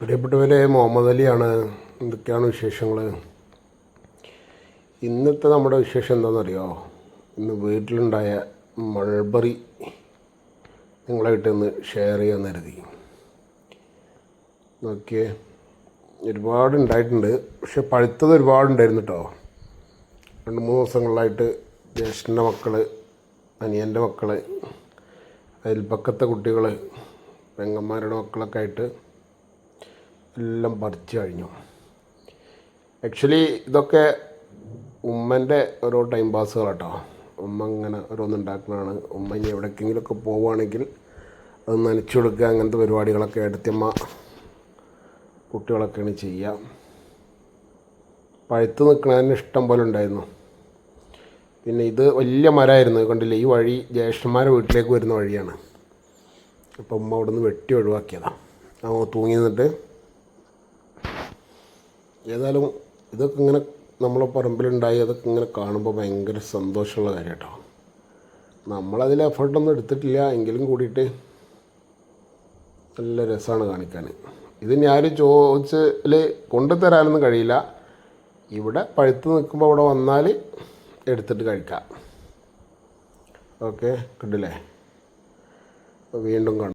പ്രിയപ്പെട്ടവരെ, മുഹമ്മദ് അലിയാണ്. എന്തൊക്കെയാണ് വിശേഷങ്ങൾ? ഇന്നത്തെ നമ്മുടെ വിശേഷം എന്താണെന്നറിയോ? ഇന്ന് വീട്ടിലുണ്ടായ മൾബറി നിങ്ങളായിട്ട് ഒന്ന് ഷെയർ ചെയ്യാമെന്ന് കരുതി. നോക്കിയേ, ഒരുപാട് ഉണ്ടായിട്ടുണ്ട്. പക്ഷെ പഴുത്തത് ഒരുപാടുണ്ടായിരുന്നു കേട്ടോ. 2-3 ദിവസങ്ങളിലായിട്ട് ജ്യേഷ്ഠൻ്റെ മക്കൾ, അനിയൻ്റെ മക്കൾ, അയൽപ്പക്കത്തെ കുട്ടികൾ, പെങ്ങന്മാരുടെ മക്കളൊക്കെ ആയിട്ട് എല്ലാം പറിച്ച് കഴിഞ്ഞു. ആക്ച്വലി ഇതൊക്കെ ഉമ്മൻ്റെ ഓരോ ടൈം പാസുകൾ കേട്ടോ. ഉമ്മ ഇങ്ങനെ ഓരോന്നുണ്ടാക്കുന്നതാണ്. ഉമ്മ ഇനി എവിടേക്കെങ്കിലുമൊക്കെ പോവുകയാണെങ്കിൽ അത് നനച്ചു കൊടുക്കുക, അങ്ങനത്തെ പരിപാടികളൊക്കെ ഏടത്തിയമ്മ കുട്ടികളൊക്കെയാണ് ചെയ്യുക. പഴുത്ത് നിൽക്കുന്നതിന് ഇഷ്ടം പോലെ ഉണ്ടായിരുന്നു. പിന്നെ ഇത് വലിയ മരമായിരുന്നു, കണ്ടില്ലേ? ഈ വഴി ജ്യേഷ്ഠന്മാരുടെ വീട്ടിലേക്ക് വരുന്ന വഴിയാണ്. അപ്പം ഉമ്മ അവിടെ നിന്ന് വെട്ടി ഒഴിവാക്കിയതാണ്. ആ തൂങ്ങി നിന്നിട്ട്. ഏതായാലും ഇതൊക്കെ ഇങ്ങനെ നമ്മളെ പറമ്പിലുണ്ടായി അതൊക്കെ ഇങ്ങനെ കാണുമ്പോൾ ഭയങ്കര സന്തോഷമുള്ള കാര്യം കേട്ടോ. നമ്മളതിൽ എഫേർട്ടൊന്നും എടുത്തിട്ടില്ല, എങ്കിലും കൂടിയിട്ട് നല്ല രസമാണ് കാണിക്കാൻ. ഇത് ഞാൻ ചോദിച്ചാൽ കൊണ്ടുതരാനൊന്നും കഴിയില്ല. ഇവിടെ പഴുത്ത് നിൽക്കുമ്പോൾ അവിടെ വന്നാൽ എടുത്തിട്ട് കഴിക്കാം. ഓക്കെ, കണ്ടില്ലേ? വീണ്ടും കാണാം.